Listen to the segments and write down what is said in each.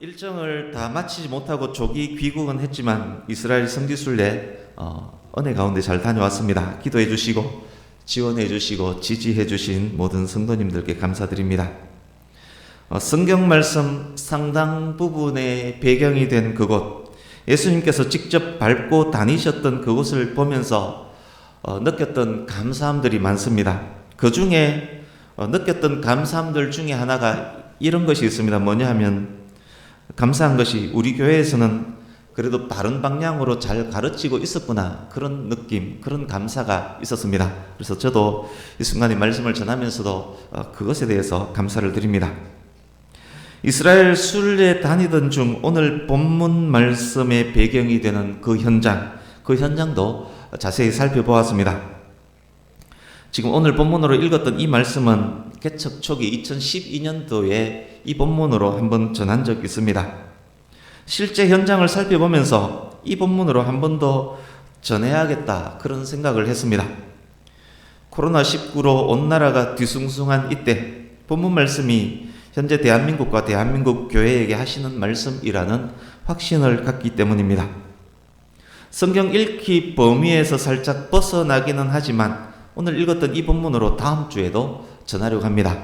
일정을 다 마치지 못하고 조기 귀국은 했지만 이스라엘 성지순례 은혜 가운데 잘 다녀왔습니다. 기도해 주시고 지원해 주시고 지지해 주신 모든 성도님들께 감사드립니다. 성경 말씀 상당 부분의 배경이 된 그곳, 예수님께서 직접 밟고 다니셨던 그곳을 보면서 느꼈던 감사함들이 많습니다. 그 중에 느꼈던 감사함들 중에 하나가 이런 것이 있습니다. 뭐냐 하면 감사한 것이 우리 교회에서는 그래도 바른 방향으로 잘 가르치고 있었구나, 그런 느낌, 그런 감사가 있었습니다. 그래서 저도 이 순간에 말씀을 전하면서도 그것에 대해서 감사를 드립니다. 이스라엘 순례 다니던 중 오늘 본문 말씀의 배경이 되는 그 현장도 자세히 살펴보았습니다. 지금 오늘 본문으로 읽었던 이 말씀은 개척 초기 2012년도에 이 본문으로 한번 전한 적이 있습니다. 실제 현장을 살펴보면서 이 본문으로 한 번 더 전해야겠다, 그런 생각을 했습니다. 코로나19로 온 나라가 뒤숭숭한 이때 본문 말씀이 현재 대한민국과 대한민국 교회에게 하시는 말씀이라는 확신을 갖기 때문입니다. 성경 읽기 범위에서 살짝 벗어나기는 하지만 오늘 읽었던 이 본문으로 다음 주에도 전하려고 합니다.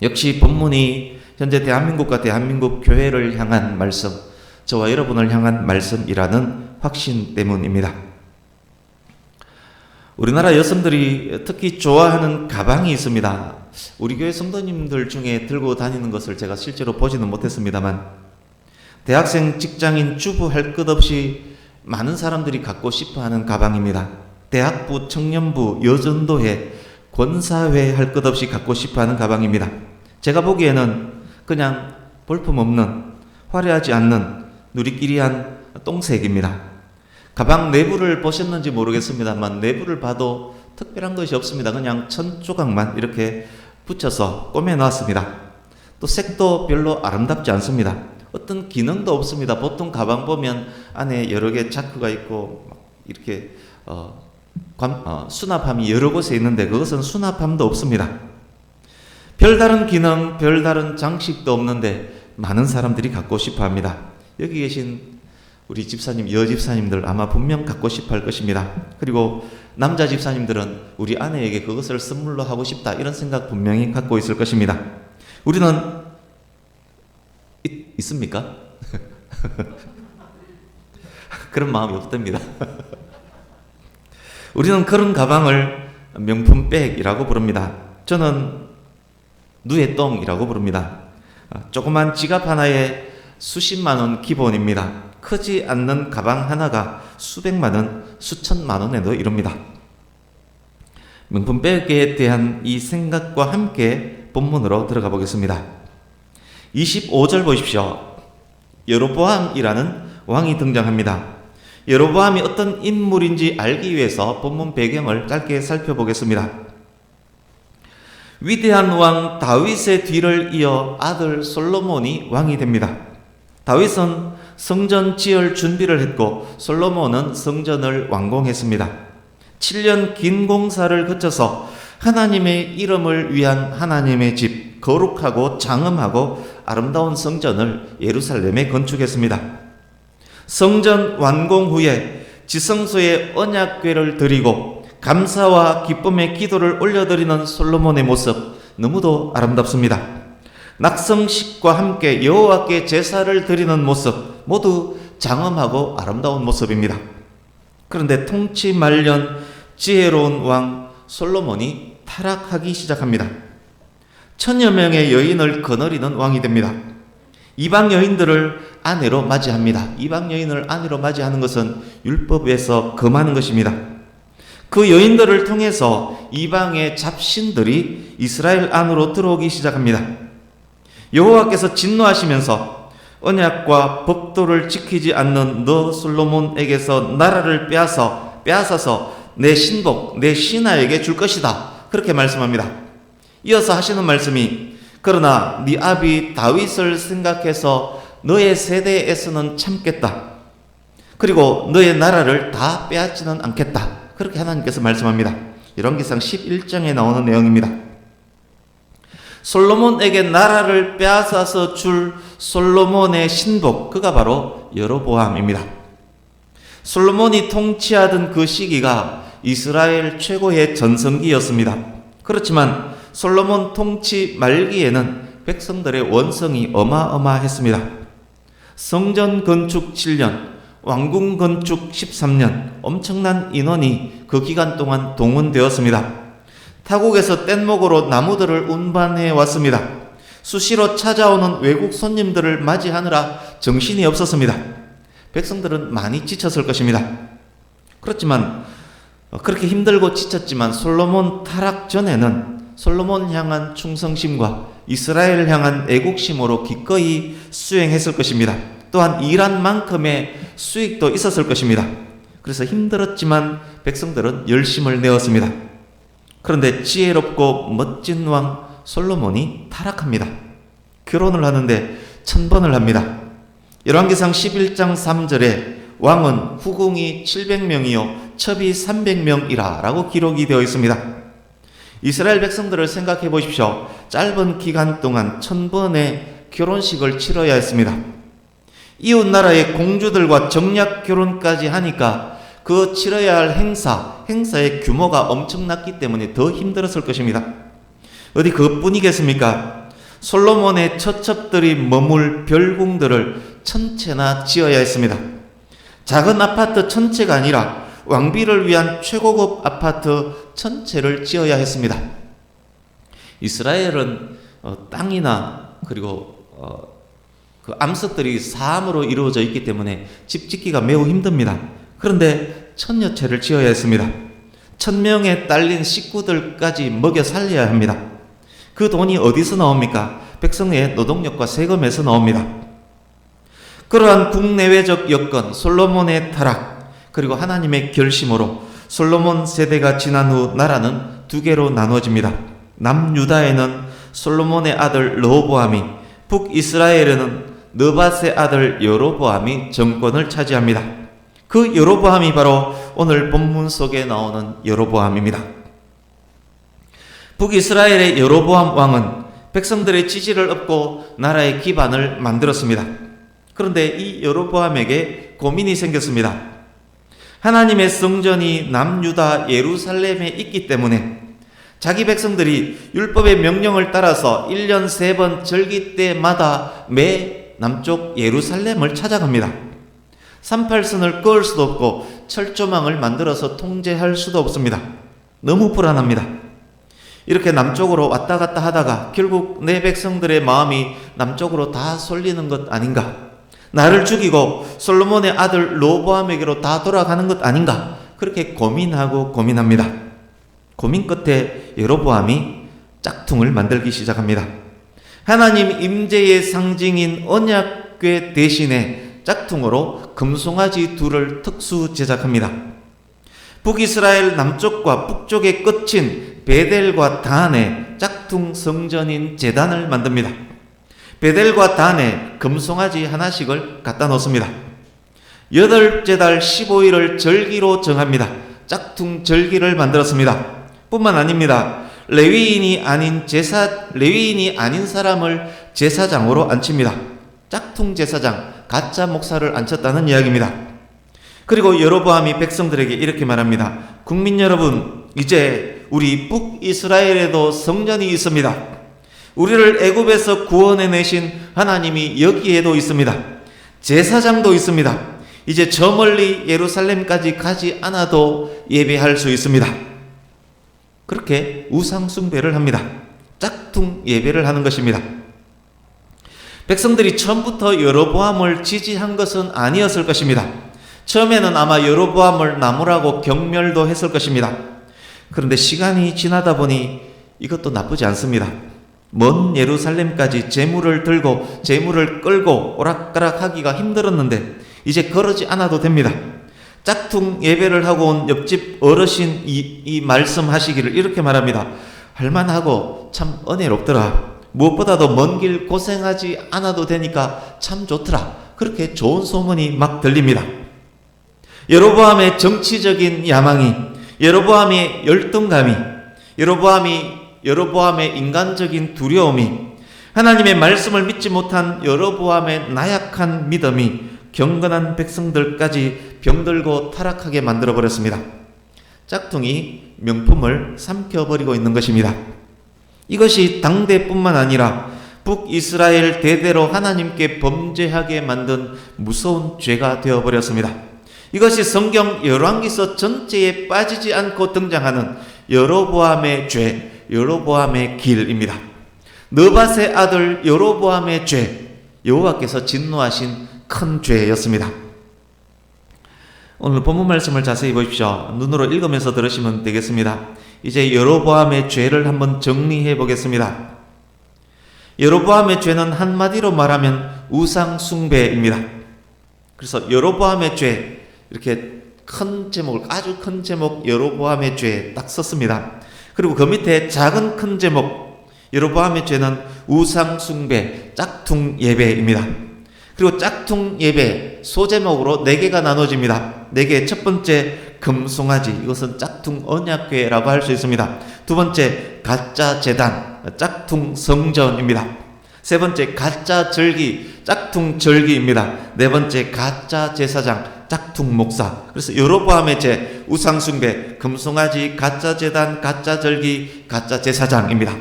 역시 본문이 현재 대한민국과 대한민국 교회를 향한 말씀, 저와 여러분을 향한 말씀이라는 확신 때문입니다. 우리나라 여성들이 특히 좋아하는 가방이 있습니다. 우리 교회 성도님들 중에 들고 다니는 것을 제가 실제로 보지는 못했습니다만, 대학생, 직장인, 주부 할 것 없이 많은 사람들이 갖고 싶어하는 가방입니다. 대학부, 청년부, 여전도회, 권사회 할 것 없이 갖고 싶어하는 가방입니다. 제가 보기에는 그냥 볼품없는, 화려하지 않는 누리끼리한 똥색입니다. 가방 내부를 보셨는지 모르겠습니다만 내부를 봐도 특별한 것이 없습니다. 그냥 천 조각만 이렇게 붙여서 꼬매놨습니다. 또 색도 별로 아름답지 않습니다. 어떤 기능도 없습니다. 보통 가방 보면 안에 여러 개 자크가 있고 이렇게 수납함이 여러 곳에 있는데 그것은 수납함도 없습니다. 별다른 기능, 별다른 장식도 없는데 많은 사람들이 갖고 싶어 합니다. 여기 계신 우리 집사님, 여집사님들 아마 분명 갖고 싶어 할 것입니다. 그리고 남자 집사님들은 우리 아내에게 그것을 선물로 하고 싶다, 이런 생각 분명히 갖고 있을 것입니다. 우리는 있습니까? 그런 마음이 없답니다. 우리는 그런 가방을 명품백이라고 부릅니다. 저는 누에똥이라고 부릅니다. 조그만 지갑 하나에 수십만 원 기본입니다. 크지 않는 가방 하나가 수백만 원, 수천만 원에도 이릅니다. 명품백에 대한 이 생각과 함께 본문으로 들어가 보겠습니다. 25절 보십시오. 여로보암이라는 왕이 등장합니다. 여로보암이 어떤 인물인지 알기 위해서 본문 배경을 짧게 살펴보겠습니다. 위대한 왕 다윗의 뒤를 이어 아들 솔로몬이 왕이 됩니다. 다윗은 성전 지을 준비를 했고 솔로몬은 성전을 완공했습니다. 7년 긴 공사를 거쳐서 하나님의 이름을 위한 하나님의 집, 거룩하고 장엄하고 아름다운 성전을 예루살렘에 건축했습니다. 성전 완공 후에 지성소에 언약궤를 드리고 감사와 기쁨의 기도를 올려드리는 솔로몬의 모습, 너무도 아름답습니다. 낙성식과 함께 여호와께 제사를 드리는 모습, 모두 장엄하고 아름다운 모습입니다. 그런데 통치 말년 지혜로운 왕 솔로몬이 타락하기 시작합니다. 1000여 명의 여인을 거느리는 왕이 됩니다. 이방 여인들을 아내로 맞이합니다. 이방 여인을 아내로 맞이하는 것은 율법에서 금하는 것입니다. 그 여인들을 통해서 이방의 잡신들이 이스라엘 안으로 들어오기 시작합니다. 여호와께서 진노하시면서 언약과 법도를 지키지 않는 너 솔로몬에게서 나라를 빼앗아서 내 신복, 내 신하에게 줄 것이다, 그렇게 말씀합니다. 이어서 하시는 말씀이, 그러나 네 아비 다윗을 생각해서 너의 세대에서는 참겠다. 그리고 너의 나라를 다 빼앗지는 않겠다, 그렇게 하나님께서 말씀합니다. 열왕기상 11장에 나오는 내용입니다. 솔로몬에게 나라를 빼앗아서 줄 솔로몬의 신복, 그가 바로 여로보암입니다. 솔로몬이 통치하던 그 시기가 이스라엘 최고의 전성기였습니다. 그렇지만 솔로몬 통치 말기에는 백성들의 원성이 어마어마했습니다. 성전 건축 7년, 왕궁 건축 13년, 엄청난 인원이 그 기간 동안 동원되었습니다. 타국에서 뗏목으로 나무들을 운반해 왔습니다. 수시로 찾아오는 외국 손님들을 맞이하느라 정신이 없었습니다. 백성들은 많이 지쳤을 것입니다. 그렇지만 그렇게 힘들고 지쳤지만 솔로몬 타락 전에는 솔로몬 향한 충성심과 이스라엘을 향한 애국심으로 기꺼이 수행했을 것입니다. 또한 일한 만큼의 수익도 있었을 것입니다. 그래서 힘들었지만 백성들은 열심을 내었습니다. 그런데 지혜롭고 멋진 왕 솔로몬이 타락합니다. 결혼을 하는데 1000번을 합니다. 열왕기상 11장 3절에 왕은 후궁이 700명이요 첩이 300명이라 라고 기록이 되어 있습니다. 이스라엘 백성들을 생각해 보십시오. 짧은 기간 동안 1000번의 결혼식을 치러야 했습니다. 이웃 나라의 공주들과 정략 결혼까지 하니까 그 치러야 할 행사의 규모가 엄청났기 때문에 더 힘들었을 것입니다. 어디 그것뿐이겠습니까? 솔로몬의 처첩들이 머물 별궁들을 1000채나 지어야 했습니다. 작은 아파트 1000채가 아니라 왕비를 위한 최고급 아파트 1000채를 지어야 했습니다. 이스라엘은 땅이나 그리고 그 암석들이 사암으로 이루어져 있기 때문에 집 짓기가 매우 힘듭니다. 그런데 1000여 채를 지어야 했습니다. 1000명에 딸린 식구들까지 먹여 살려야 합니다. 그 돈이 어디서 나옵니까? 백성의 노동력과 세금에서 나옵니다. 그러한 국내외적 여건, 솔로몬의 타락, 그리고 하나님의 결심으로 솔로몬 세대가 지난 후 나라는 두 개로 나누어집니다. 남유다에는 솔로몬의 아들 르호보암이, 북이스라엘에는 느밧의 아들 여로보암이 정권을 차지합니다. 그 여로보암이 바로 오늘 본문 속에 나오는 여로보암입니다. 북이스라엘의 여로보암 왕은 백성들의 지지를 얻고 나라의 기반을 만들었습니다. 그런데 이 여로보암에게 고민이 생겼습니다. 하나님의 성전이 남유다 예루살렘에 있기 때문에 자기 백성들이 율법의 명령을 따라서 1년 3번 절기 때마다 매 남쪽 예루살렘을 찾아갑니다. 38선을 그을 수도 없고 철조망을 만들어서 통제할 수도 없습니다. 너무 불안합니다. 이렇게 남쪽으로 왔다 갔다 하다가 결국 내 백성들의 마음이 남쪽으로 다 쏠리는 것 아닌가? 나를 죽이고 솔로몬의 아들 르호보암에게로 다 돌아가는 것 아닌가? 그렇게 고민합니다. 고민 끝에 여로보암이 짝퉁을 만들기 시작합니다. 하나님 임재의 상징인 언약궤 대신에 짝퉁으로 금송아지 둘을 특수 제작합니다. 북이스라엘 남쪽과 북쪽의 끝인 베델과 단에 짝퉁 성전인 제단을 만듭니다. 베델과 단에 금송아지 하나씩을 갖다 놓습니다. 8째 달 15일을 절기로 정합니다. 짝퉁 절기를 만들었습니다. 뿐만 아닙니다. 레위인이 아닌 사람을 제사장으로 앉힙니다. 짝퉁 제사장, 가짜 목사를 앉혔다는 이야기입니다. 그리고 여로보암이 백성들에게 이렇게 말합니다. 국민 여러분, 이제 우리 북이스라엘에도 성전이 있습니다. 우리를 애굽에서 구원해내신 하나님이 여기에도 있습니다. 제사장도 있습니다. 이제 저 멀리 예루살렘까지 가지 않아도 예배할 수 있습니다. 그렇게 우상 숭배를 합니다. 짝퉁 예배를 하는 것입니다. 백성들이 처음부터 여로보암을 지지한 것은 아니었을 것입니다. 처음에는 아마 여로보암을 나무라고 경멸도 했을 것입니다. 그런데 시간이 지나다 보니 이것도 나쁘지 않습니다. 먼 예루살렘까지 제물을 들고 제물을 끌고 오락가락 하기가 힘들었는데 이제 그러지 않아도 됩니다. 짝퉁 예배를 하고 온 옆집 어르신 이 말씀하시기를 이렇게 말합니다. 할만하고 참 은혜롭더라. 무엇보다도 먼 길 고생하지 않아도 되니까 참 좋더라. 그렇게 좋은 소문이 막 들립니다. 여로보암의 정치적인 야망이, 여로보암의 열등감이, 여로보암의 인간적인 두려움이 하나님의 말씀을 믿지 못한 여로보암의 나약한 믿음이 경건한 백성들까지 병들고 타락하게 만들어버렸습니다. 짝퉁이 명품을 삼켜버리고 있는 것입니다. 이것이 당대뿐만 아니라 북이스라엘 대대로 하나님께 범죄하게 만든 무서운 죄가 되어버렸습니다. 이것이 성경 열왕기서 전체에 빠지지 않고 등장하는 여로보암의 죄, 여로보암의 길입니다. 느밧의 아들 여로보암의 죄, 여호와께서 진노하신 큰 죄였습니다. 오늘 본문 말씀을 자세히 보십시오. 눈으로 읽으면서 들으시면 되겠습니다. 이제 여로보암의 죄를 한번 정리해 보겠습니다. 여로보암의 죄는 한마디로 말하면 우상 숭배입니다. 그래서 여로보암의 죄, 이렇게 큰 제목을, 아주 큰 제목 여로보암의 죄 딱 썼습니다. 그리고 그 밑에 작은 큰 제목 여로보암의 죄는 우상 숭배, 짝퉁 예배입니다. 그리고 짝퉁 예배 소제목으로 4개가 나눠집니다. 4개, 첫 번째 금송아지, 이것은 짝퉁 언약궤라고 할 수 있습니다. 두 번째 가짜 제단, 짝퉁 성전입니다. 세 번째 가짜 절기, 짝퉁 절기입니다. 네 번째 가짜 제사장, 짝퉁 목사. 그래서 여로보암의 죄, 우상 숭배, 금송아지, 가짜 제단, 가짜 절기, 가짜 제사장입니다.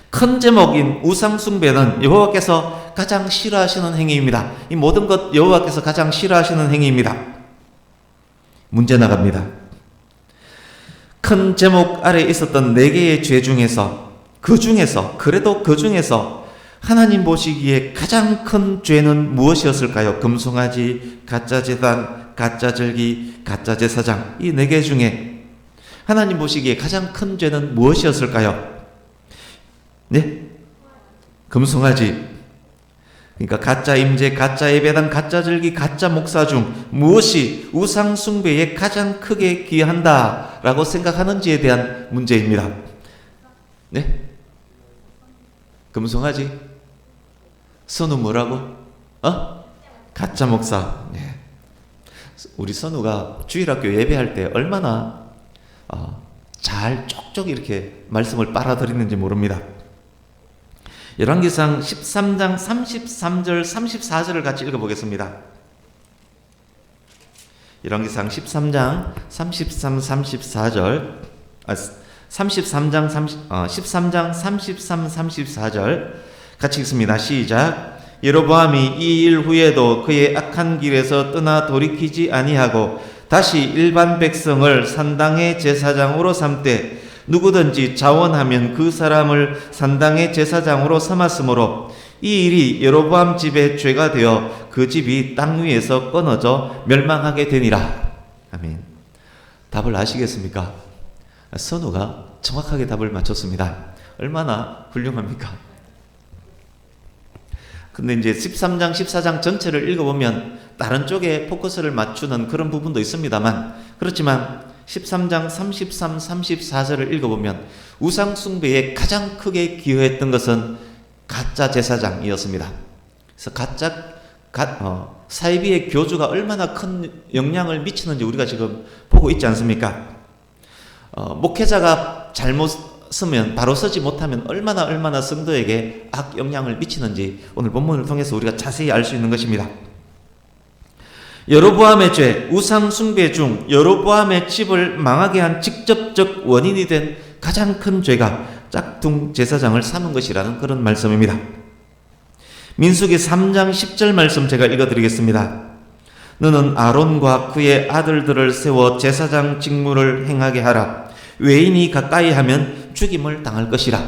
큰 제목인 우상 숭배는 여호와께서 가장 싫어하시는 행위입니다. 이 모든 것 여호와께서 가장 싫어하시는 행위입니다. 문제 나갑니다. 큰 제목 아래 있었던 4개의 죄 중에서 그래도 그 중에서 하나님 보시기에 가장 큰 죄는 무엇이었을까요? 금송아지, 가짜 제단, 가짜 절기, 가짜 제사장, 이 4개 중에 하나님 보시기에 가장 큰 죄는 무엇이었을까요? 네? 금송아지. 그러니까 가짜 임재, 가짜 예배당, 가짜 절기, 가짜 목사 중 무엇이 우상 숭배에 가장 크게 기여한다라고 생각하는지에 대한 문제입니다. 네? 금송아지? 선우 뭐라고? 가짜 목사. 네. 우리 선우가 주일학교 예배할 때 얼마나 잘 쪽쪽 이렇게 말씀을 빨아들이는지 모릅니다. 열왕기상 13장 33절 34절을 같이 읽어보겠습니다. 열왕기상 13장 33, 34절 13장 33, 34절 같이 읽습니다. 시작. 여로보암이 이 일 후에도 그의 악한 길에서 떠나 돌이키지 아니하고 다시 일반 백성을 산당의 제사장으로 삼되 누구든지 자원하면 그 사람을 산당의 제사장으로 삼았으므로 이 일이 여로보암 집의 죄가 되어 그 집이 땅 위에서 끊어져 멸망하게 되니라. 아멘. 답을 아시겠습니까? 선우가 정확하게 답을 맞췄습니다. 얼마나 훌륭합니까? 근데 이제 13장, 14장 전체를 읽어보면 다른 쪽에 포커스를 맞추는 그런 부분도 있습니다만, 그렇지만 13장 33, 34절을 읽어보면 우상 숭배에 가장 크게 기여했던 것은 가짜 제사장이었습니다. 그래서 사이비의 교주가 얼마나 큰 영향을 미치는지 우리가 지금 보고 있지 않습니까? 목회자가 잘못 쓰면, 바로 쓰지 못하면 얼마나 성도에게 악 영향을 미치는지 오늘 본문을 통해서 우리가 자세히 알 수 있는 것입니다. 여로보암의 죄, 우상 숭배 중 여로보암의 집을 망하게 한 직접적 원인이 된 가장 큰 죄가 짝퉁 제사장을 삼은 것이라는 그런 말씀입니다. 민수기 3장 10절 말씀 제가 읽어드리겠습니다. 너는 아론과 그의 아들들을 세워 제사장 직무를 행하게 하라. 외인이 가까이 하면 죽임을 당할 것이라.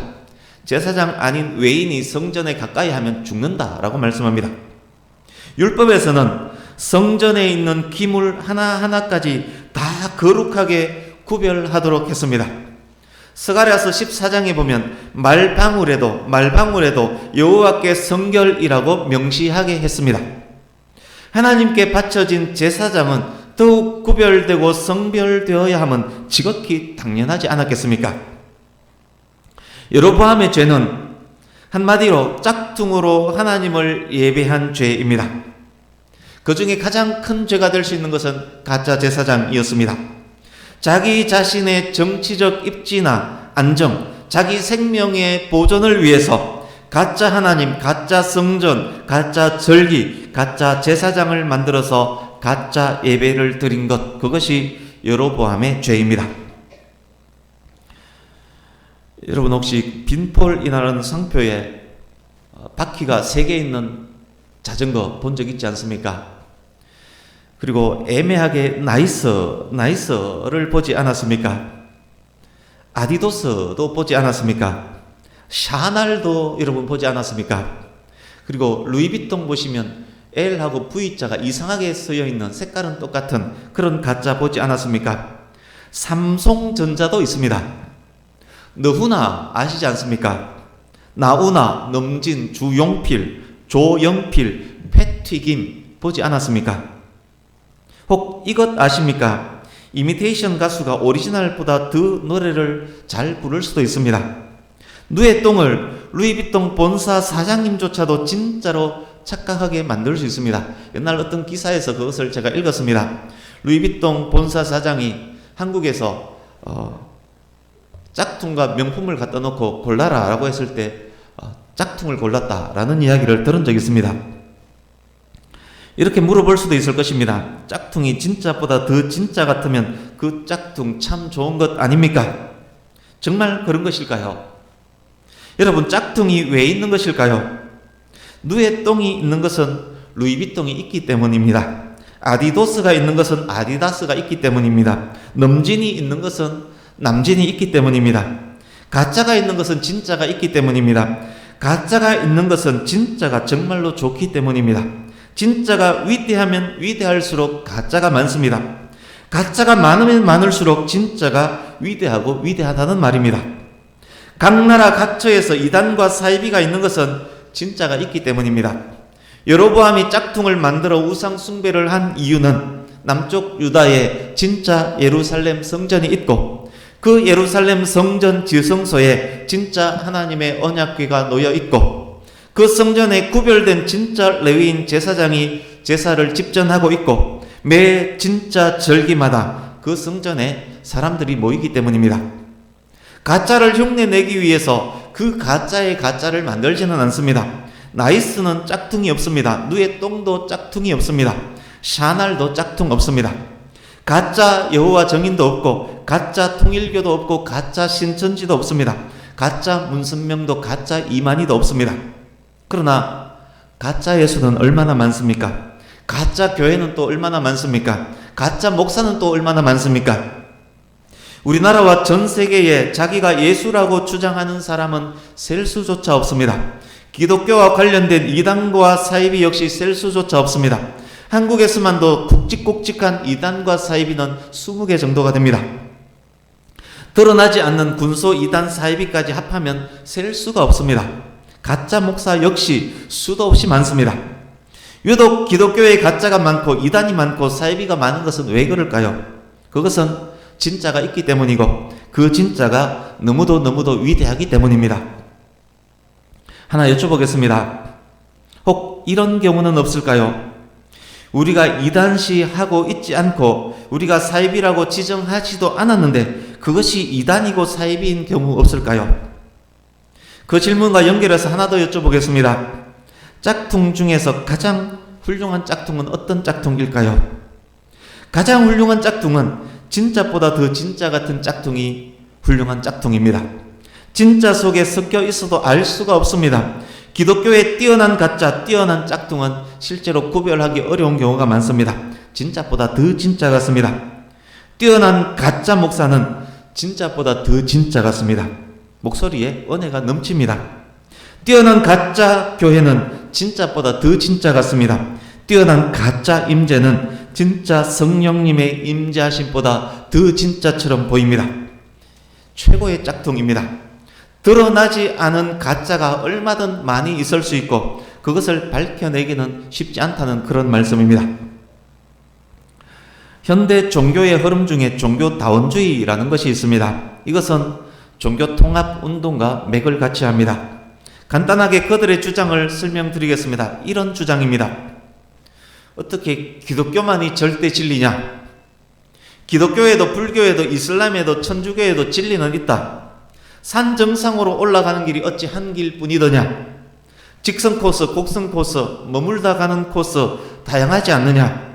제사장 아닌 외인이 성전에 가까이 하면 죽는다라고 말씀합니다. 율법에서는 성전에 있는 기물 하나하나까지 다 거룩하게 구별하도록 했습니다. 스가랴서 14장에 보면 말방울에도 여호와께 성결이라고 명시하게 했습니다. 하나님께 바쳐진 제사장은 더욱 구별되고 성별되어야 함은 지극히 당연하지 않았겠습니까? 여로보암의 죄는 한마디로 짝퉁으로 하나님을 예배한 죄입니다. 그 중에 가장 큰 죄가 될 수 있는 것은 가짜 제사장이었습니다. 자기 자신의 정치적 입지나 안정, 자기 생명의 보존을 위해서 가짜 하나님, 가짜 성전, 가짜 절기, 가짜 제사장을 만들어서 가짜 예배를 드린 것, 그것이 여로보암의 죄입니다. 여러분 혹시 빈폴이라는 상표에 바퀴가 3개 있는 자전거 본 적 있지 않습니까? 그리고 애매하게 나이스를 보지 않았습니까? 아디도스도 보지 않았습니까? 샤넬도 여러분 보지 않았습니까? 그리고 루이비통 보시면 L하고 V자가 이상하게 쓰여 있는, 색깔은 똑같은 그런 가짜 보지 않았습니까? 삼성전자도 있습니다. 너후나 아시지 않습니까? 나우나, 넘진, 주용필, 조영필, 패튀김 보지 않았습니까? 혹 이것 아십니까? 이미테이션 가수가 오리지널보다 더 노래를 잘 부를 수도 있습니다. 누에 똥을 루이비통 본사 사장님조차도 진짜로 착각하게 만들 수 있습니다. 옛날 어떤 기사에서 그것을 제가 읽었습니다. 루이비통 본사 사장이 한국에서 짝퉁과 명품을 갖다 놓고 골라라 라고 했을 때 짝퉁을 골랐다라는 이야기를 들은 적이 있습니다. 이렇게 물어볼 수도 있을 것입니다. 짝퉁이 진짜보다 더 진짜 같으면 그 짝퉁 참 좋은 것 아닙니까? 정말 그런 것일까요? 여러분, 짝퉁이 왜 있는 것일까요? 누에 똥이 있는 것은 루이비통이 있기 때문입니다. 아디도스가 있는 것은 아디다스가 있기 때문입니다. 넘진이 있는 것은 남진이 있기 때문입니다. 가짜가 있는 것은 진짜가 있기 때문입니다. 가짜가 있는 것은 진짜가 정말로 좋기 때문입니다. 진짜가 위대하면 위대할수록 가짜가 많습니다. 가짜가 많으면 많을수록 진짜가 위대하고 위대하다는 말입니다. 각 나라 각처에서 이단과 사이비가 있는 것은 진짜가 있기 때문입니다. 여로보암이 짝퉁을 만들어 우상 숭배를 한 이유는 남쪽 유다에 진짜 예루살렘 성전이 있고 그 예루살렘 성전 지성소에 진짜 하나님의 언약궤가 놓여 있고 그 성전에 구별된 진짜 레위인 제사장이 제사를 집전하고 있고 매 진짜 절기마다 그 성전에 사람들이 모이기 때문입니다. 가짜를 흉내내기 위해서 그 가짜의 가짜를 만들지는 않습니다. 나이스는 짝퉁이 없습니다. 누에 똥도 짝퉁이 없습니다. 샤넬도 짝퉁 없습니다. 가짜 여호와 정인도 없고 가짜 통일교도 없고 가짜 신천지도 없습니다. 가짜 문선명도 가짜 이만희도 없습니다. 그러나 가짜 예수는 얼마나 많습니까? 가짜 교회는 또 얼마나 많습니까? 가짜 목사는 또 얼마나 많습니까? 우리나라와 전 세계에 자기가 예수라고 주장하는 사람은 셀 수조차 없습니다. 기독교와 관련된 이단과 사이비 역시 셀 수조차 없습니다. 한국에서만도 굵직굵직한 이단과 사이비는 20개 정도가 됩니다. 드러나지 않는 군소 이단 사이비까지 합하면 셀 수가 없습니다. 가짜 목사 역시 수도 없이 많습니다. 유독 기독교에 가짜가 많고 이단이 많고 사이비가 많은 것은 왜 그럴까요? 그것은 진짜가 있기 때문이고 그 진짜가 너무도 위대하기 때문입니다. 하나 여쭤보겠습니다. 혹 이런 경우는 없을까요? 우리가 이단시하고 있지 않고 우리가 사이비라고 지정하지도 않았는데 그것이 이단이고 사이비인 경우 없을까요? 그 질문과 연결해서 하나 더 여쭤보겠습니다. 짝퉁 중에서 가장 훌륭한 짝퉁은 어떤 짝퉁일까요? 가장 훌륭한 짝퉁은 진짜보다 더 진짜 같은 짝퉁이 훌륭한 짝퉁입니다. 진짜 속에 섞여 있어도 알 수가 없습니다. 기독교의 뛰어난 가짜, 뛰어난 짝퉁은 실제로 구별하기 어려운 경우가 많습니다. 진짜보다 더 진짜 같습니다. 뛰어난 가짜 목사는 진짜보다 더 진짜 같습니다. 목소리에 은혜가 넘칩니다. 뛰어난 가짜 교회는 진짜보다 더 진짜 같습니다. 뛰어난 가짜 임재는 진짜 성령님의 임재하심보다 더 진짜처럼 보입니다. 최고의 짝퉁입니다. 드러나지 않은 가짜가 얼마든 많이 있을 수 있고 그것을 밝혀내기는 쉽지 않다는 그런 말씀입니다. 현대 종교의 흐름 중에 종교다원주의라는 것이 있습니다. 이것은 종교통합운동과 맥을 같이 합니다. 간단하게 그들의 주장을 설명드리겠습니다. 이런 주장입니다. 어떻게 기독교만이 절대 진리냐? 기독교에도 불교에도 이슬람에도 천주교에도 진리는 있다. 산 정상으로 올라가는 길이 어찌 한 길뿐이더냐? 직선 코스, 곡선 코스, 머물다 가는 코스 다양하지 않느냐?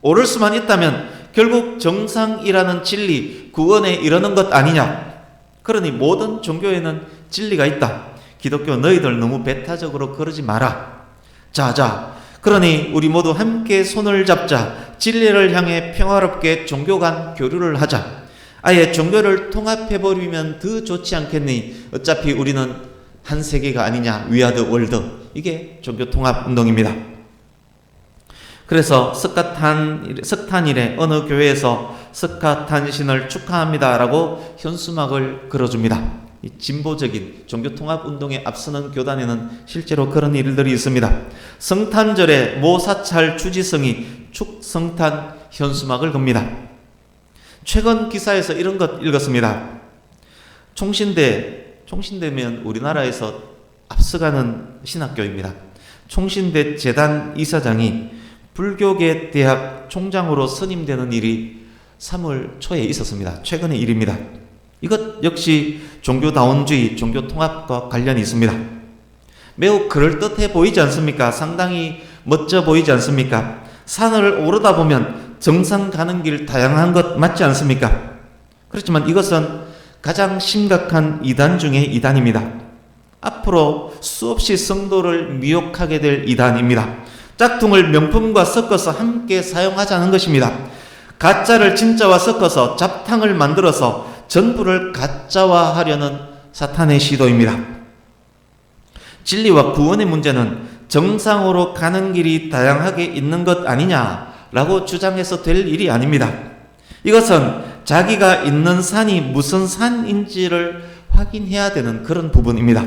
오를 수만 있다면 결국 정상이라는 진리, 구원에 이르는 것 아니냐? 그러니 모든 종교에는 진리가 있다. 기독교 너희들 너무 배타적으로 그러지 마라. 자, 그러니 우리 모두 함께 손을 잡자. 진리를 향해 평화롭게 종교 간 교류를 하자. 아예 종교를 통합해버리면 더 좋지 않겠니? 어차피 우리는 한 세계가 아니냐. 위아더 월드. 이게 종교 통합 운동입니다. 그래서 석탄일에 어느 교회에서 석가탄신을 축하합니다라고 현수막을 걸어줍니다. 이 진보적인 종교 통합 운동에 앞서는 교단에는 실제로 그런 일들이 있습니다. 성탄절에 모 사찰 주지성이 축성탄 현수막을 겁니다. 최근 기사에서 이런 것 읽었습니다. 총신대면 우리나라에서 앞서가는 신학교입니다. 총신대 재단 이사장이 불교계 대학 총장으로 선임되는 일이 3월 초에 있었습니다. 최근의 일입니다. 이것 역시 종교다원주의, 종교통합과 관련이 있습니다. 매우 그럴듯해 보이지 않습니까? 상당히 멋져 보이지 않습니까? 산을 오르다 보면 정상 가는 길 다양한 것 맞지 않습니까? 그렇지만 이것은 가장 심각한 이단 중의 이단입니다. 앞으로 수없이 성도를 미혹하게 될 이단입니다. 짝퉁을 명품과 섞어서 함께 사용하자는 것입니다. 가짜를 진짜와 섞어서 잡탕을 만들어서 전부를 가짜화하려는 사탄의 시도입니다. 진리와 구원의 문제는 정상으로 가는 길이 다양하게 있는 것 아니냐라고 주장해서 될 일이 아닙니다. 이것은 자기가 있는 산이 무슨 산인지를 확인해야 되는 그런 부분입니다.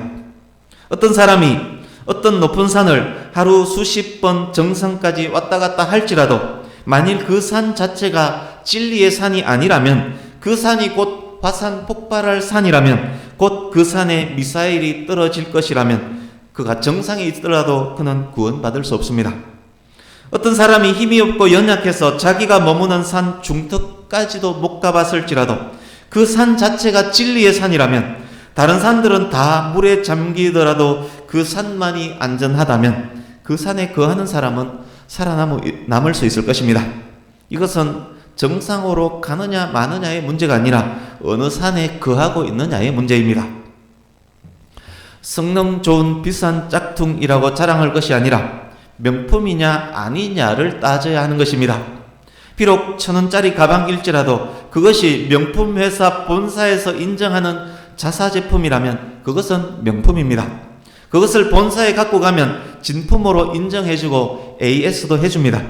어떤 사람이 어떤 높은 산을 하루 수십 번 정상까지 왔다 갔다 할지라도 만일 그 산 자체가 진리의 산이 아니라면, 그 산이 곧 화산 폭발할 산이라면, 곧 그 산에 미사일이 떨어질 것이라면 그가 정상에 있더라도 그는 구원받을 수 없습니다. 어떤 사람이 힘이 없고 연약해서 자기가 머무는 산 중턱까지도 못 가봤을지라도 그 산 자체가 진리의 산이라면, 다른 산들은 다 물에 잠기더라도 그 산만이 안전하다면 그 산에 거하는 사람은 살아남을 수 있을 것입니다. 이것은 정상으로 가느냐 마느냐의 문제가 아니라 어느 산에 거하고 있느냐의 문제입니다. 성능 좋은 비싼 짝퉁이라고 자랑할 것이 아니라 명품이냐 아니냐를 따져야 하는 것입니다. 비록 1,000원짜리 가방일지라도 그것이 명품 회사 본사에서 인정하는 자사 제품이라면 그것은 명품입니다. 그것을 본사에 갖고 가면 진품으로 인정해주고 AS도 해줍니다.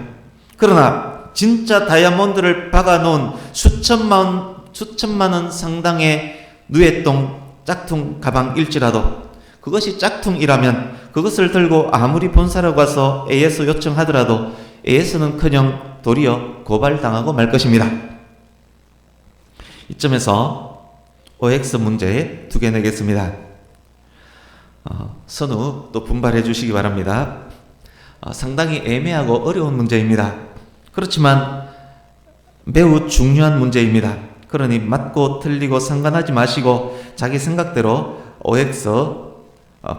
그러나 진짜 다이아몬드를 박아놓은 수천만 원 상당의 누에똥 짝퉁 가방일지라도 그것이 짝퉁이라면 그것을 들고 아무리 본사로 가서 AS 요청하더라도 AS는커녕 도리어 고발당하고 말 것입니다. 이점에서 OX 문제 2개 내겠습니다. 선우 또 분발해 주시기 바랍니다. 상당히 애매하고 어려운 문제입니다. 그렇지만 매우 중요한 문제입니다. 그러니 맞고 틀리고 상관하지 마시고 자기 생각대로 OX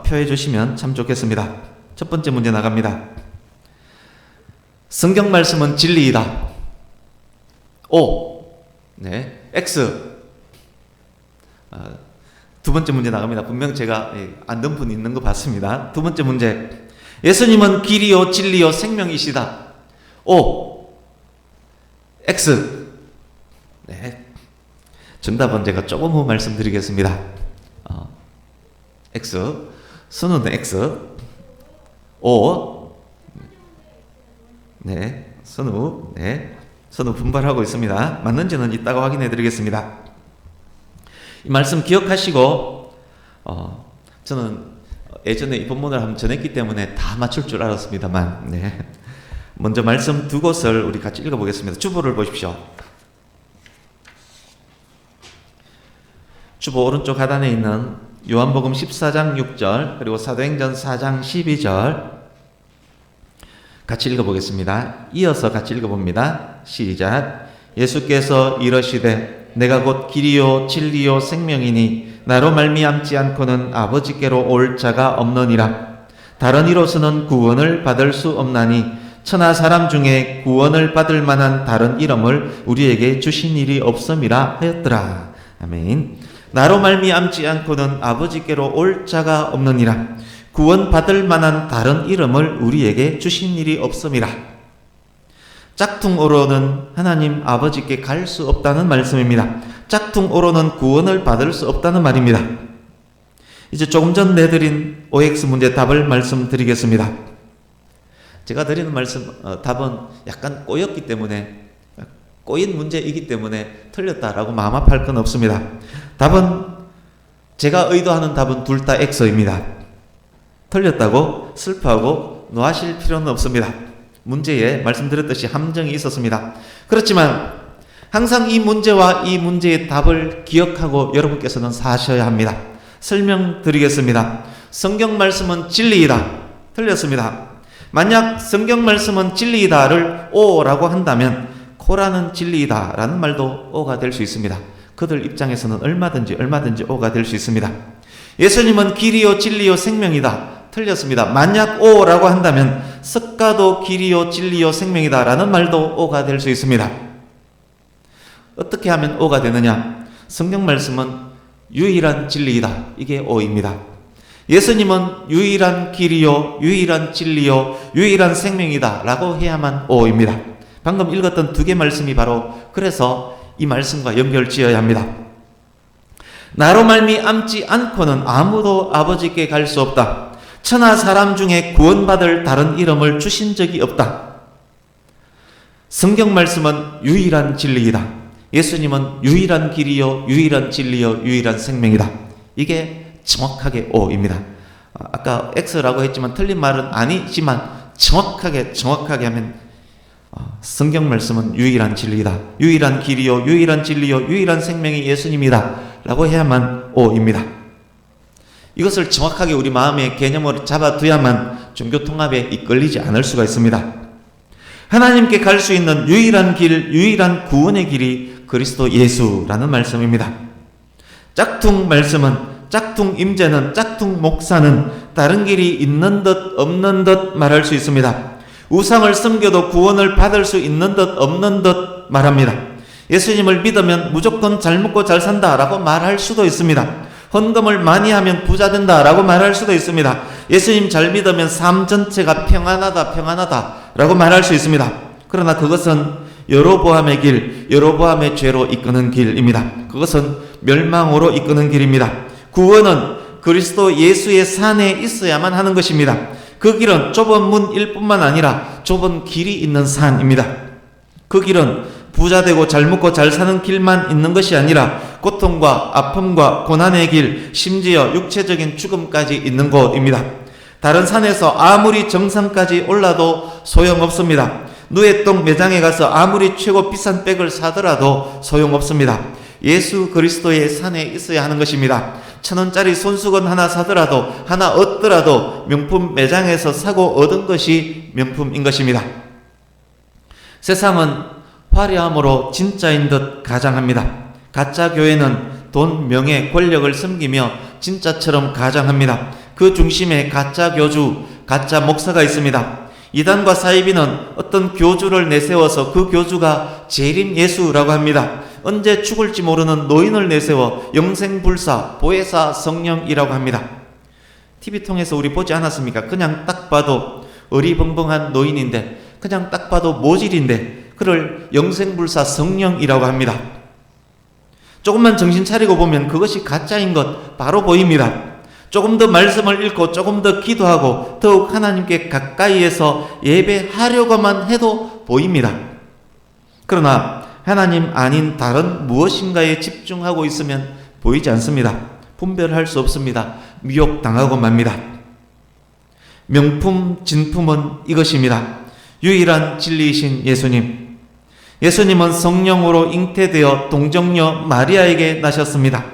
표해 주시면 참 좋겠습니다. 첫 번째 문제 나갑니다. 성경 말씀은 진리이다. O. 네. X. 두 번째 문제 나갑니다. 분명 제가 안 든 분 있는 거 봤습니다. 두 번째 문제. 예수님은 길이요 진리요 생명이시다. O. X. 네. 정답은 제가 조금 후 말씀드리겠습니다. X. 선우는 X. O. 네. 선우. 네. 선우 분발하고 있습니다. 맞는지는 이따가 확인해 드리겠습니다. 이 말씀 기억하시고, 저는 예전에 이 본문을 한번 전했기 때문에 다 맞출 줄 알았습니다만, 네. 먼저 말씀 두 곳을 우리 같이 읽어보겠습니다. 주보를 보십시오. 주보 오른쪽 하단에 있는 요한복음 14장 6절 그리고 사도행전 4장 12절 같이 읽어보겠습니다. 이어서 같이 읽어봅니다. 시작. 예수께서 이러시되 내가 곧 길이요 진리요 생명이니 나로 말미암지 않고는 아버지께로 올 자가 없느니라. 다른 이로서는 구원을 받을 수 없나니 천하 사람 중에 구원을 받을 만한 다른 이름을 우리에게 주신 일이 없음이라 하였더라. 아멘. 나로 말미암지 않고는 아버지께로 올 자가 없느니라. 구원받을 만한 다른 이름을 우리에게 주신 일이 없음이라. 짝퉁으로는 하나님 아버지께 갈 수 없다는 말씀입니다. 짝퉁으로는 구원을 받을 수 없다는 말입니다. 이제 조금 전 내드린 OX 문제 답을 말씀드리겠습니다. 제가 드리는 답은 약간 꼬였기 때문에, 꼬인 문제이기 때문에 틀렸다라고 마음 아파할 건 없습니다. 답은, 제가 의도하는 답은 둘 다 X입니다. 틀렸다고 슬퍼하고 노하실 필요는 없습니다. 문제에 말씀드렸듯이 함정이 있었습니다. 그렇지만 항상 이 문제와 이 문제의 답을 기억하고 여러분께서는 사셔야 합니다. 설명드리겠습니다. 성경 말씀은 진리이다. 틀렸습니다. 만약 성경 말씀은 진리이다를 O라고 한다면 코라는 진리이다 라는 말도 O가 될 수 있습니다. 그들 입장에서는 얼마든지 O가 될 수 있습니다. 예수님은 길이요 진리요 생명이다. 틀렸습니다. 만약 O라고 한다면 석가도 길이요 진리요 생명이다 라는 말도 O가 될 수 있습니다. 어떻게 하면 O가 되느냐? 성경 말씀은 유일한 진리이다. 이게 O입니다. 예수님은 유일한 길이요 유일한 진리요 유일한 생명이다 라고 해야만 O입니다. 방금 읽었던 두 개 말씀이 바로 그래서 이 말씀과 연결 지어야 합니다. 나로 말미암지 않고는 아무도 아버지께 갈 수 없다. 천하 사람 중에 구원받을 다른 이름을 주신 적이 없다. 성경 말씀은 유일한 진리이다. 예수님은 유일한 길이요 유일한 진리요 유일한 생명이다. 이게 정확하게 O입니다. 아까 X라고 했지만 틀린 말은 아니지만 정확하게 하면 성경 말씀은 유일한 진리이다. 유일한 길이요 유일한 진리요 유일한 생명이 예수님이다 라고 해야만 O입니다. 이것을 정확하게 우리 마음의 개념으로 잡아두야만 종교통합에 이끌리지 않을 수가 있습니다. 하나님께 갈 수 있는 유일한 길, 유일한 구원의 길이 그리스도 예수라는 말씀입니다. 짝퉁 말씀은, 짝퉁 임재는, 짝퉁 목사는 다른 길이 있는 듯 없는 듯 말할 수 있습니다. 우상을 섬겨도 구원을 받을 수 있는 듯 없는 듯 말합니다. 예수님을 믿으면 무조건 잘 먹고 잘 산다 라고 말할 수도 있습니다. 헌금을 많이 하면 부자 된다 라고 말할 수도 있습니다. 예수님 잘 믿으면 삶 전체가 평안하다 라고 말할 수 있습니다. 그러나 그것은 여로보암의 길, 여로보암의 죄로 이끄는 길입니다. 그것은 멸망으로 이끄는 길입니다. 구원은 그리스도 예수의 산에 있어야만 하는 것입니다. 그 길은 좁은 문일 뿐만 아니라 좁은 길이 있는 산입니다. 그 길은 부자 되고 잘 먹고 잘 사는 길만 있는 것이 아니라 고통과 아픔과 고난의 길, 심지어 육체적인 죽음까지 있는 곳입니다. 다른 산에서 아무리 정상까지 올라도 소용없습니다. 누에똥 매장에 가서 아무리 최고 비싼 백을 사더라도 소용없습니다. 예수 그리스도의 산에 있어야 하는 것입니다. 1,000원짜리 손수건 하나 사더라도, 하나 얻더라도 명품 매장에서 사고 얻은 것이 명품인 것입니다. 세상은 화려함으로 진짜인 듯 가장합니다. 가짜 교회는 돈, 명예, 권력을 섬기며 진짜처럼 가장합니다. 그 중심에 가짜 교주, 가짜 목사가 있습니다. 이단과 사이비는 어떤 교주를 내세워서 그 교주가 재림 예수라고 합니다. 언제 죽을지 모르는 노인을 내세워 영생불사, 보혜사, 성령이라고 합니다. TV 통해서 우리 보지 않았습니까? 그냥 딱 봐도 어리벙벙한 노인인데, 그냥 딱 봐도 모질인데 그를 영생불사 성령이라고 합니다. 조금만 정신 차리고 보면 그것이 가짜인 것 바로 보입니다. 조금 더 말씀을 읽고 조금 더 기도하고 더욱 하나님께 가까이에서 예배하려고만 해도 보입니다. 그러나 하나님 아닌 다른 무엇인가에 집중하고 있으면 보이지 않습니다. 분별할 수 없습니다. 미혹당하고 맙니다. 명품 진품은 이것입니다. 유일한 진리이신 예수님. 예수님은 성령으로 잉태되어 동정녀 마리아에게 나셨습니다.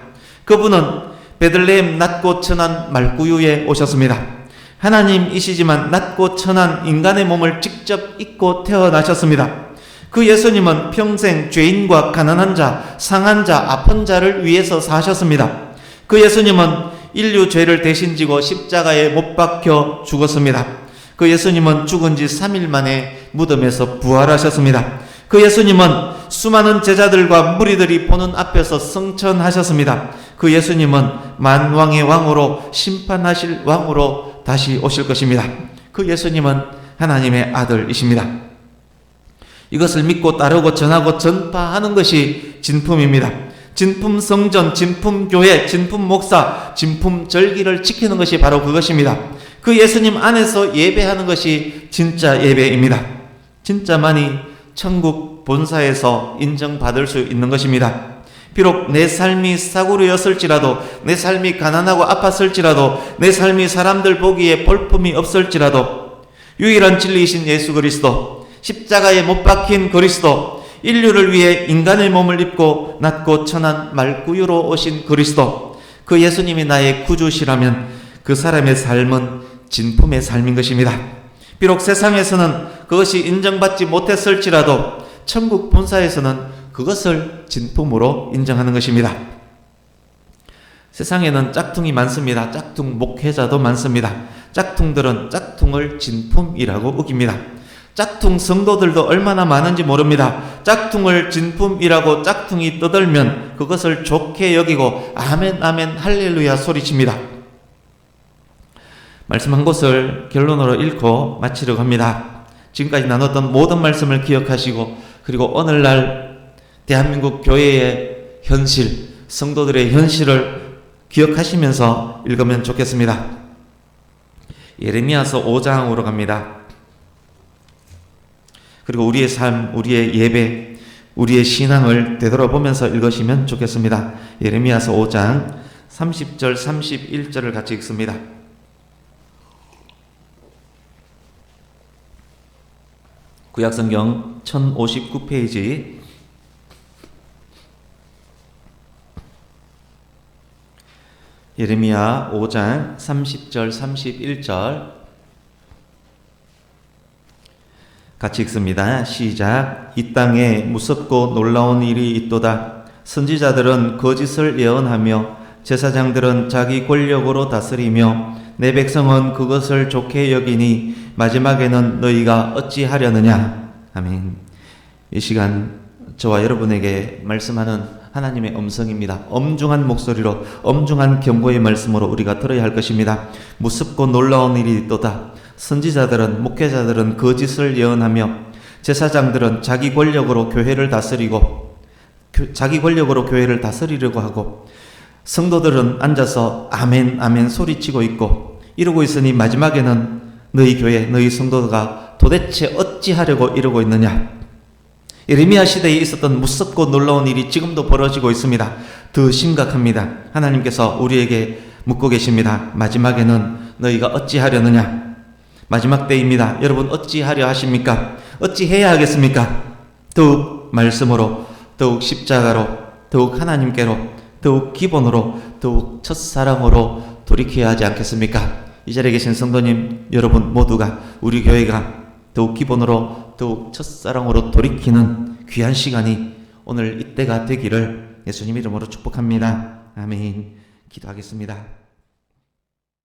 그분은 베들레헴 낮고 천한 말구유에 오셨습니다. 하나님이시지만 낮고 천한 인간의 몸을 직접 입고 태어나셨습니다. 그 예수님은 평생 죄인과 가난한 자, 상한 자, 아픈 자를 위해서 사셨습니다. 그 예수님은 인류 죄를 대신 지고 십자가에 못 박혀 죽었습니다. 그 예수님은 죽은 지 3일 만에 무덤에서 부활하셨습니다. 그 예수님은 수많은 제자들과 무리들이 보는 앞에서 승천하셨습니다. 그 예수님은 만왕의 왕으로 심판하실 왕으로 다시 오실 것입니다. 그 예수님은 하나님의 아들이십니다. 이것을 믿고 따르고 전하고 전파하는 것이 진품입니다. 진품 성전, 진품 교회, 진품 목사, 진품 절기를 지키는 것이 바로 그것입니다. 그 예수님 안에서 예배하는 것이 진짜 예배입니다. 진짜만이 천국 본사에서 인정받을 수 있는 것입니다. 비록 내 삶이 싸구려였을지라도, 내 삶이 가난하고 아팠을지라도, 내 삶이 사람들 보기에 볼품이 없을지라도, 유일한 진리이신 예수 그리스도, 십자가에 못 박힌 그리스도, 인류를 위해 인간의 몸을 입고 낮고 천한 말구유로 오신 그리스도, 그 예수님이 나의 구주시라면 그 사람의 삶은 진품의 삶인 것입니다. 비록 세상에서는 그것이 인정받지 못했을지라도 천국 본사에서는 그것을 진품으로 인정하는 것입니다. 세상에는 짝퉁이 많습니다. 짝퉁 목회자도 많습니다. 짝퉁들은 짝퉁을 진품이라고 우깁니다. 짝퉁 성도들도 얼마나 많은지 모릅니다. 짝퉁을 진품이라고 짝퉁이 떠들면 그것을 좋게 여기고 아멘 아멘 할렐루야 소리칩니다. 말씀 한 곳을 결론으로 읽고 마치려고 합니다. 지금까지 나눴던 모든 말씀을 기억하시고, 그리고 오늘날 대한민국 교회의 현실, 성도들의 현실을 기억하시면서 읽으면 좋겠습니다. 예레미야서 5장으로 갑니다. 그리고 우리의 삶, 우리의 예배, 우리의 신앙을 되돌아보면서 읽으시면 좋겠습니다. 예레미야서 5장 30절 31절을 같이 읽습니다. 구약성경 1059페이지 예레미야 5장 30절 31절 같이 읽습니다. 시작. 이 땅에 무섭고 놀라운 일이 있도다. 선지자들은 거짓을 예언하며 제사장들은 자기 권력으로 다스리며 내 백성은 그것을 좋게 여기니 마지막에는 너희가 어찌하려느냐. 아멘. 이 시간 저와 여러분에게 말씀하는 하나님의 음성입니다. 엄중한 목소리로, 엄중한 경고의 말씀으로 우리가 들어야 할 것입니다. 무섭고 놀라운 일이 있도다. 선지자들은, 목회자들은 거짓을 예언하며 제사장들은 자기 권력으로 교회를 다스리고 자기 권력으로 교회를 다스리려고 하고, 성도들은 앉아서 아멘 아멘 소리치고 있고 이러고 있으니 마지막에는 너희 교회, 너희 성도가 도대체 어찌하려고 이러고 있느냐. 예레미야 시대에 있었던 무섭고 놀라운 일이 지금도 벌어지고 있습니다. 더 심각합니다. 하나님께서 우리에게 묻고 계십니다. 마지막에는 너희가 어찌하려느냐. 마지막 때입니다. 여러분 어찌하려 하십니까? 어찌해야 하겠습니까? 더욱 말씀으로, 더욱 십자가로, 더욱 하나님께로, 더욱 기본으로, 더욱 첫사랑으로 돌이켜야 하지 않겠습니까? 이 자리에 계신 성도님 여러분 모두가, 우리 교회가 더욱 기본으로, 더욱 첫사랑으로 돌이키는 귀한 시간이 오늘 이때가 되기를 예수님 이름으로 축복합니다. 아멘. 기도하겠습니다.